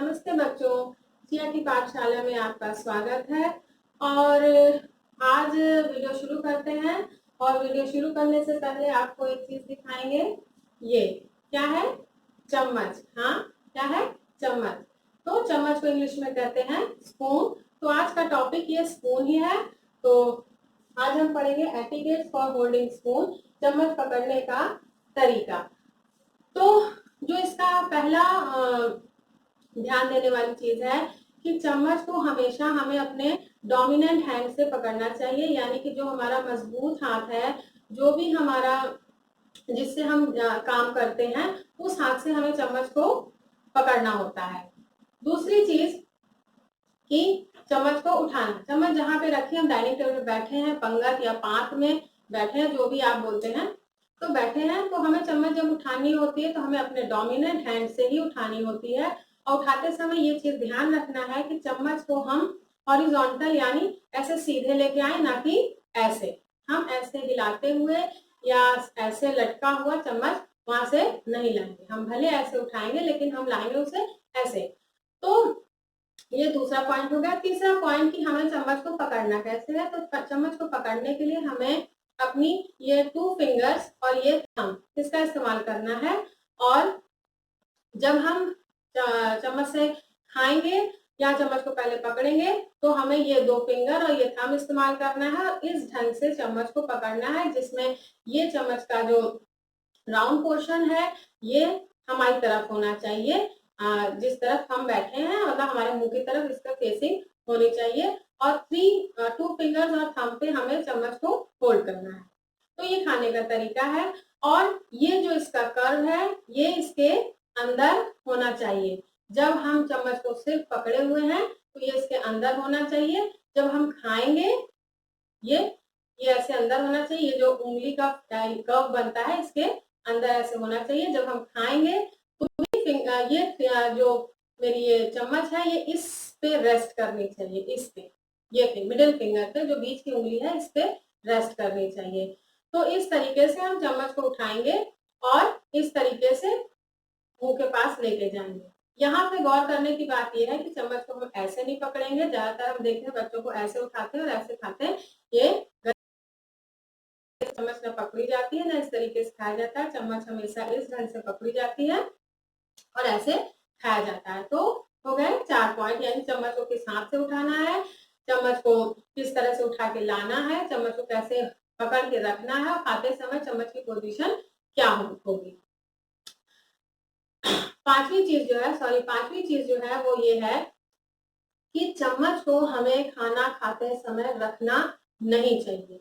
नमस्ते बच्चों, जिया की पाठशाला में आपका स्वागत है। और आज वीडियो शुरू करते हैं। और वीडियो शुरू करने से पहले आपको एक चीज दिखाएंगे। ये क्या है? चम्मच। हाँ, क्या है? चम्मच। तो चम्मच को इंग्लिश में कहते हैं स्पून। तो आज का टॉपिक ये स्पून ही है। तो आज हम पढ़ेंगे एटिकेट्स फॉर होल्डिंग स्पून, चम्मच पकड़ने का तरीका। तो जो इसका पहला ध्यान देने वाली चीज है कि चम्मच को हमेशा हमें अपने डोमिनेंट हैंड से पकड़ना चाहिए, यानी कि जो हमारा मजबूत हाथ है, जो भी हमारा जिससे हम काम करते हैं, उस हाथ से हमें चम्मच को पकड़ना होता है। दूसरी चीज कि चम्मच को उठाना, चम्मच जहां पे रखी, हम डाइनिंग टेबल पे बैठे हैं, पंगत या पात में बैठे हैं, जो भी आप बोलते हैं, तो बैठे हैं, तो हमें चम्मच जब उठानी होती है तो हमें अपने डोमिनेंट हैंड से ही उठानी होती है। और उठाते समय ये चीज ध्यान रखना है कि चम्मच को हम हॉरिजॉन्टल यानी ऐसे सीधे लेके आए, ना कि ऐसे। हम ऐसे हिलाते हुए या ऐसे लटका हुआ चम्मच वहां से नहीं लाएंगे। हम भले ऐसे उठाएंगे लेकिन हम लाएंगे उसे ऐसे। तो ये दूसरा पॉइंट हो गया। तीसरा पॉइंट कि हमें चम्मच को पकड़ना कैसे है। तो चम्मच को पकड़ने के लिए हमें अपनी ये 2 फिंगर्स और ये थंब, इसका इस्तेमाल करना है। और जब हम चम्मच से खाएंगे या चम्मच को पहले पकड़ेंगे तो हमें ये 2 फिंगर और ये थंब इस्तेमाल करना है। इस ढंग से चम्मच को पकड़ना है जिसमें ये चम्मच का जो राउंड पोर्शन है ये हमारी तरफ होना चाहिए, जिस तरफ हम बैठे हैं, मतलब हमारे मुंह की तरफ इसका फेसिंग होनी चाहिए। और 2 फिंगर्स और थंब पे हमें चम्मच को होल्ड करना है। तो ये खाने का तरीका है। और ये जो इसका कर्व है ये इसके अंदर होना चाहिए। जब हम चम्मच को सिर्फ पकड़े हुए हैं तो ये इसके अंदर होना चाहिए। जब हम खाएंगे ये ऐसे अंदर होना चाहिए। ये जो उंगली का कर्व बनता है इसके अंदर ऐसे होना चाहिए। जब हम खाएंगे तो ये जो मेरी ये चम्मच है ये इस पे रेस्ट करनी चाहिए, इस पे, ये मिडिल फिंगर पे जो बीच की उंगली है इस पे रेस्ट करनी चाहिए। तो इस तरीके से हम चम्मच को उठाएंगे और इस तरीके से मुंह के पास लेके जाएंगे। यहाँ पे गौर करने की बात यह है कि चम्मच को हम ऐसे नहीं पकड़ेंगे। ज्यादातर हम देखते हैं बच्चों को ऐसे उठाते हैं और ऐसे खाते हैं। ये चम्मच न पकड़ी जाती है ना इस तरीके से खाया जाता है। चम्मच हमेशा इस ढंग से पकड़ी जाती है और ऐसे खाया जाता है। तो हो गए 4 पॉइंट, यानी चम्मच को किस हाथ से उठाना है, चम्मच को किस तरह से उठा के लाना है, चम्मच को कैसे पकड़ के रखना है और खाते समय चम्मच की पोजीशन क्या होगी। पांचवी चीज जो है वो ये है कि चम्मच को हमें खाना खाते समय रखना नहीं चाहिए।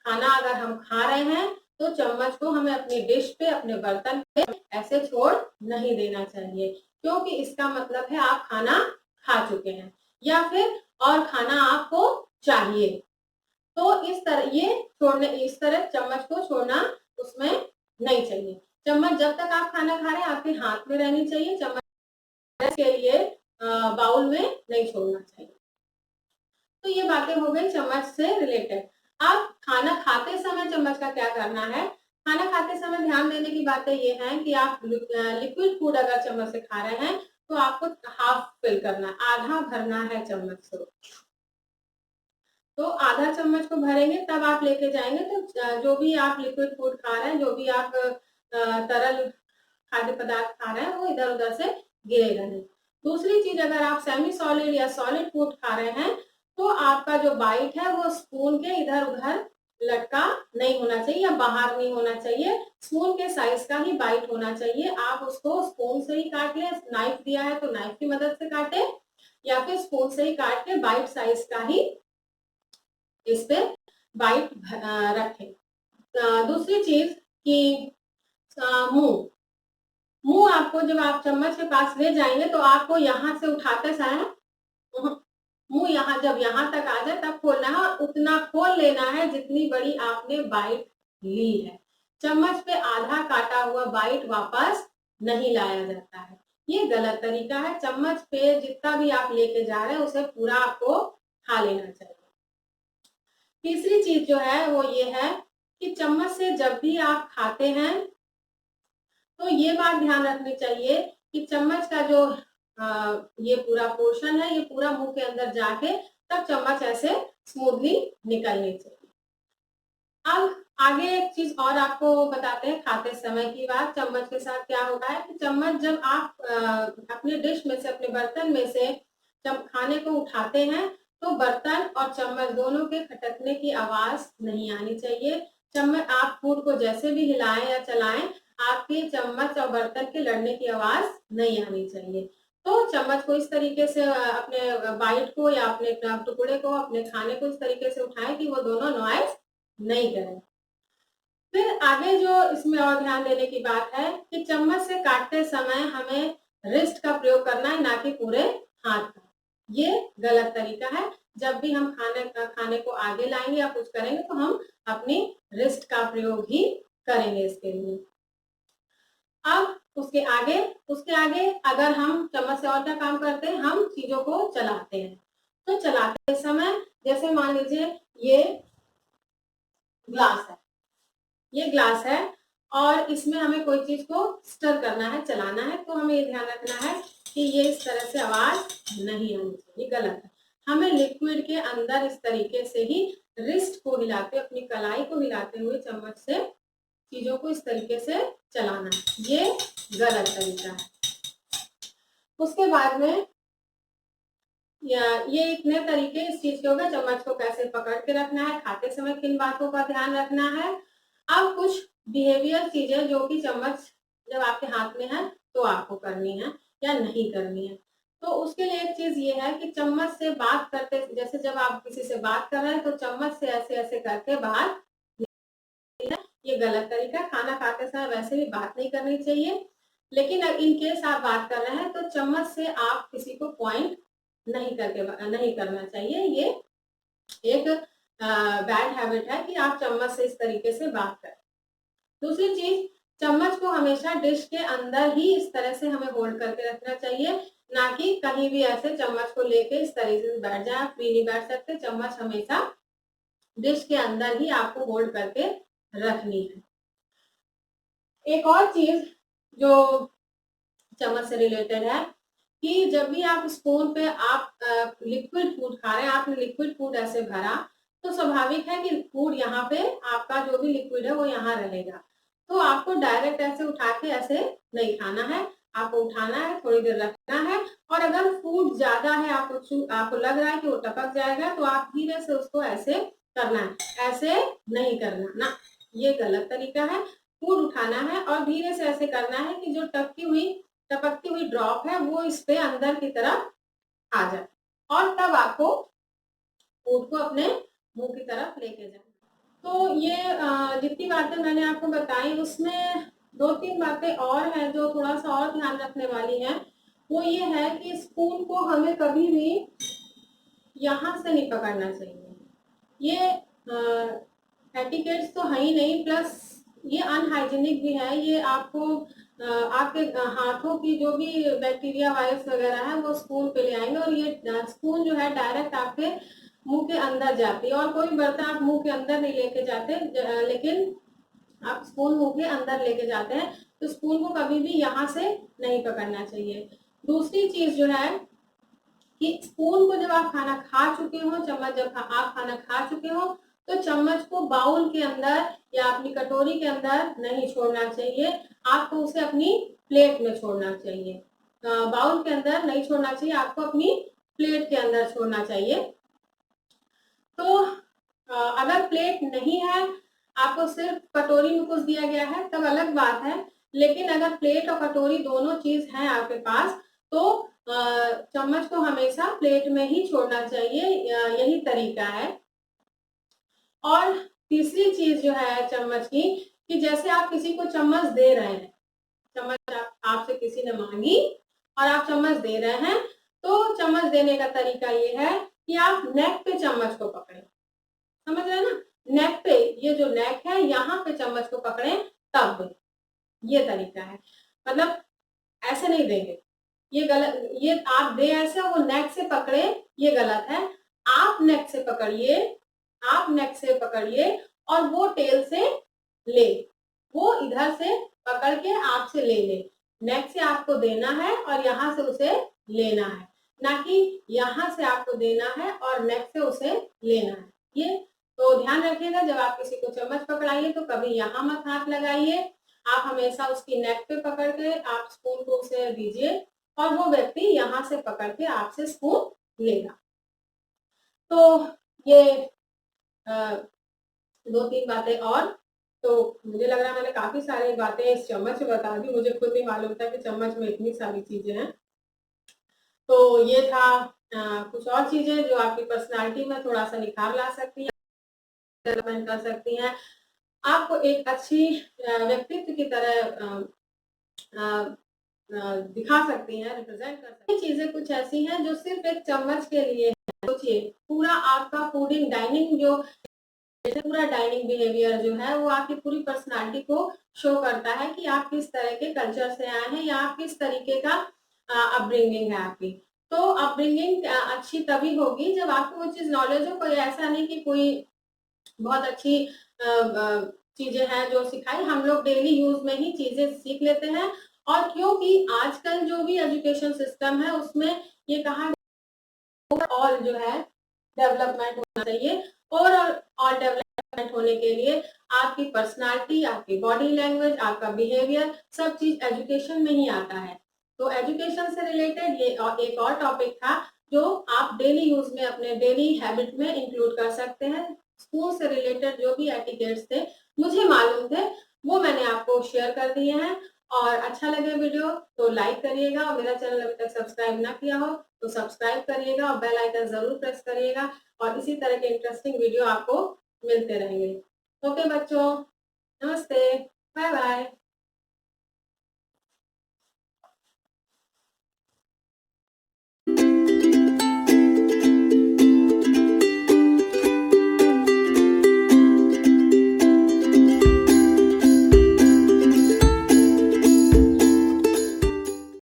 खाना अगर हम खा रहे हैं तो चम्मच को हमें अपनी डिश पे, अपने बर्तन पे ऐसे छोड़ नहीं देना चाहिए, क्योंकि इसका मतलब है आप खाना खा चुके हैं या फिर और खाना आपको चाहिए। तो इस तरह चम्मच को छोड़ना उसमें नहीं चाहिए। चम्मच जब तक आप खाना खा रहे हैं आपके हाथ में रहनी चाहिए। चम्मच के लिए बाउल में नहीं छोड़ना चाहिए। तो ये बातें हो गई चम्मच से रिलेटेड। अब खाना खाते समय चम्मच का क्या करना है। खाना खाते समय ध्यान देने की बातें ये हैं कि आप लिक्विड फूड अगर चम्मच से खा रहे हैं तो आपको हाफ फिल करना, आधा भरना है चम्मच से। तो आधा चम्मच को भरेंगे तब आप लेके जाएंगे। तो जो भी आप लिक्विड फूड खा रहे हैं, जो भी आप तरल खाद्य पदार्थ खा रहे हैं, वो इधर उधर से गिरेगा नहीं। दूसरी चीज, अगर आप सेमी सॉलिड या सॉलिड फूड खा रहे हैं तो आपका जो बाइट है वो स्पून के इधर उधर लटका नहीं होना चाहिए या बाहर नहीं होना चाहिए। स्पून के साइज का ही बाइट होना चाहिए। आप उसको स्पून से ही काट ले, नाइफ दिया है तो नाइफ की मदद से काटे या फिर स्पून से ही काट के बाइट साइज का ही इस पे बाइट रखें। दूसरी चीज कि मुंह मुंह आपको जब आप चम्मच के पास ले जाएंगे तो आपको यहाँ से उठाते समय मुंह जब यहाँ तक आ जाए तब खोलना है और उतना खोल लेना है जितनी बड़ी आपने बाइट ली है। चम्मच पे आधा काटा हुआ बाइट वापस नहीं लाया जाता है, ये गलत तरीका है। चम्मच पे जितना भी आप लेके जा रहे हैं उसे पूरा आपको खा लेना चाहिए। तीसरी चीज जो है वो ये है कि चम्मच से जब भी आप खाते हैं तो ये बात ध्यान रखनी चाहिए कि चम्मच का जो ये पूरा पोर्शन है, ये पूरा मुंह के अंदर जाके तब चम्मच ऐसे स्मूथली निकलनी चाहिए। अब आगे एक चीज और आपको बताते हैं खाते समय की बात। चम्मच के साथ क्या होता है कि चम्मच जब आप अपने डिश में से, अपने बर्तन में से जब खाने को उठाते हैं तो बर्तन और चम्मच दोनों के खटकने की आवाज नहीं आनी चाहिए। चम्मच, आप फूड को जैसे भी हिलाएं या चलाएं, आपके चम्मच और बर्तन के लड़ने की आवाज नहीं आनी चाहिए। तो चम्मच को इस तरीके से अपने बाइट को या अपने टुकड़े को, अपने खाने को इस तरीके से उठाएं कि वो दोनों नॉइज नहीं करें। फिर आगे जो इसमें और ध्यान देने की बात है कि चम्मच से काटते समय हमें रिस्ट का प्रयोग करना है, ना कि पूरे हाथ का। ये गलत तरीका है। जब भी हम खाने को आगे लाएंगे या कुछ करेंगे तो हम अपनी रिस्ट का प्रयोग ही करेंगे इसके लिए। अब उसके आगे अगर हम चम्मच से और क्या काम करते हैं, हम चीजों को चलाते हैं। तो चलाते समय जैसे मान लीजिए ये ग्लास है, ये ग्लास है और इसमें हमें कोई चीज को स्टर करना है, चलाना है, तो हमें ये ध्यान रखना है कि ये इस तरह से आवाज नहीं आनी चाहिए, गलत है। हमें लिक्विड के अंदर इस तरीके से ही रिस्ट को हिलाते, अपनी कलाई को हिलाते हुए चम्मच से चीजों को इस तरीके से चलाना है, ये गलत तरीका है। उसके बाद में ये एक नए तरीके इस चीज के होगा, चम्मच को कैसे पकड़ के रखना है, खाते समय किन बातों का ध्यान रखना है। अब कुछ बिहेवियर चीजें जो कि चम्मच जब आपके हाथ में है तो आपको करनी है या नहीं करनी है। तो उसके लिए एक चीज ये है कि चम्मच से बात करते, जैसे जब आप किसी से बात कर रहे हैं तो चम्मच से ऐसे ऐसे करके बात, ये गलत तरीका। खाना खाते समय वैसे भी बात नहीं करनी चाहिए, लेकिन इन केस आप बात कर रहे हैं तो चम्मच से आप किसी को पॉइंट नहीं करना चाहिए। ये एक बैड हैबिट है कि आप चम्मच से इस तरीके से बात करें। दूसरी चीज, चम्मच को हमेशा डिश के अंदर ही इस तरह से हमें होल्ड करके रखना चाहिए, ना कि कहीं भी ऐसे चम्मच को लेके इस तरीके से बैठ जाए। आप फ्री नहीं बैठ सकते, चम्मच हमेशा डिश के अंदर ही आपको होल्ड करके रखनी है। एक और चीज जो चम्मच से रिलेटेड है कि जब भी आप स्पून पे आप लिक्विड फूड खा रहे हैं, आपने लिक्विड फूड ऐसे भरा, तो स्वाभाविक है कि फूड यहाँ पे आपका जो भी लिक्विड है वो यहाँ रहेगा। तो आपको डायरेक्ट ऐसे उठा के ऐसे नहीं खाना है, आपको उठाना है, थोड़ी देर रखना है, और अगर फूड ज्यादा है, आपको लग रहा है कि वो टपक जाएगा, तो आप धीरे से उसको ऐसे करना है, ऐसे नहीं करना ना, ये गलत तरीका है। फूड उठाना है और धीरे से ऐसे करना है कि जो टपकती हुई ड्रॉप है वो इस पे अंदर की तरफ आ जाए, और तब आपको फूड को अपने मुंह की तरफ लेके जाना। तो ये जितनी बातें मैंने आपको बताई उसमें 2-3 बातें और हैं जो थोड़ा सा और ध्यान रखने वाली हैं। वो ये है कि स्पून को हमें कभी भी यहाँ से नहीं पकड़ना चाहिए। ये एटिकेट्स तो है ही नहीं, प्लस ये अनहाइजीनिक भी है। ये आपको आपके हाथों की जो भी बैक्टीरिया वायरस वगैरह है वो स्पून पे ले आएंगे, और ये स्पून जो है डायरेक्ट आपके मुंह के अंदर जाती है। और कोई बर्तन आप मुंह के अंदर नहीं लेके जाते, लेकिन आप स्पून मुंह के अंदर लेके जाते हैं, तो स्पून को कभी भी यहाँ से नहीं पकड़ना चाहिए। दूसरी चीज जो है कि स्पून को जब आप खाना खा चुके हो, चम्मच जब आप खाना खा चुके हो, तो चम्मच को बाउल के अंदर या अपनी कटोरी के अंदर नहीं छोड़ना चाहिए, आपको उसे अपनी प्लेट में छोड़ना चाहिए। बाउल के अंदर नहीं छोड़ना चाहिए, आपको अपनी प्लेट के अंदर छोड़ना चाहिए। तो अगर प्लेट नहीं है, आपको सिर्फ कटोरी में कुछ दिया गया है, तब अलग बात है। लेकिन अगर प्लेट और कटोरी दोनों चीज है आपके पास, तो चम्मच को हमेशा प्लेट में ही छोड़ना चाहिए, यही तरीका है। और तीसरी चीज जो है चम्मच की, कि जैसे आप किसी को चम्मच दे रहे हैं, चम्मच आपसे किसी ने मांगी और आप चम्मच दे रहे हैं, तो चम्मच देने का तरीका ये है कि आप नेक पे चम्मच को पकड़े, समझ रहे हैं ना, नेक पे, ये जो नेक है यहाँ पे चम्मच को पकड़े तब दें, ये तरीका है। मतलब ऐसे नहीं देंगे, ये गलत, ये आप दे ऐसे वो नेक से पकड़े, ये गलत है। आप नेक से पकड़िए, आप नेक से पकड़िए और वो टेल से ले, वो इधर से पकड़ के आपसे ले ले, नेक से आपको देना है और यहाँ से उसे लेना है, ना कि यहाँ से आपको देना है और नेक से उसे लेना है। ये तो ध्यान रखिएगा, जब आप किसी को चम्मच पकड़ाइए तो कभी यहाँ मत हाथ लगाइए, आप हमेशा उसकी नेक पे पकड़ के आप स्पून को उसे दीजिए और वो व्यक्ति यहाँ से पकड़ के आपसे स्पून लेगा। तो ये 2-3 बातें और, तो मुझे लग रहा है मैंने काफी सारी बातें इस चम्मच में बता दी, मुझे खुद नहीं मालूम था कि चम्मच में इतनी सारी चीजें हैं। तो ये था कुछ और चीजें जो आपकी पर्सनालिटी में थोड़ा सा निखार ला सकती है, डेवलपमेंट कर सकती हैं, आपको एक अच्छी व्यक्तित्व की तरह दिखा सकती हैं, रिप्रेजेंट कर सकती हैं। चीजें कुछ ऐसी हैं जो सिर्फ एक चम्मच के लिए है। सोचिए पूरा आपका फूडिंग डाइनिंग जो पूरा डाइनिंग बिहेवियर जो है वो आपकी पूरी पर्सनालिटी को शो करता है कि आप किस तरह के कल्चर से आए हैं या आप किस तरीके का अपब्रिंगिंग है आपकी। तो अपब्रिंगिंग अच्छी तभी होगी जब आपको वो चीज नॉलेज हो, कोई ऐसा नहीं कि कोई बहुत अच्छी चीजें हैं जो सिखाई, हम लोग डेली यूज में ही चीजें सीख लेते हैं। और क्योंकि आजकल जो भी एजुकेशन सिस्टम है उसमें ये कहा ओवरऑल जो है डेवलपमेंट होना चाहिए। ओवरऑल और डेवलपमेंट होने के लिए आपकी पर्सनालिटी, आपकी बॉडी लैंग्वेज, आपका बिहेवियर सब चीज एजुकेशन में ही आता है। तो एजुकेशन से रिलेटेड ये एक और टॉपिक था जो आप डेली यूज में अपने डेली हैबिट में इंक्लूड कर सकते हैं। स्कूल से रिलेटेड जो भी एटिकेट्स थे मुझे मालूम थे वो मैंने आपको शेयर कर दिए हैं। और अच्छा लगे वीडियो तो लाइक करिएगा, और मेरा चैनल अभी तक सब्सक्राइब ना किया हो तो सब्सक्राइब करिएगा और बेल आइकन जरूर प्रेस करिएगा, और इसी तरह के इंटरेस्टिंग वीडियो आपको मिलते रहेंगे। ओके बच्चों, नमस्ते, बाय बाय।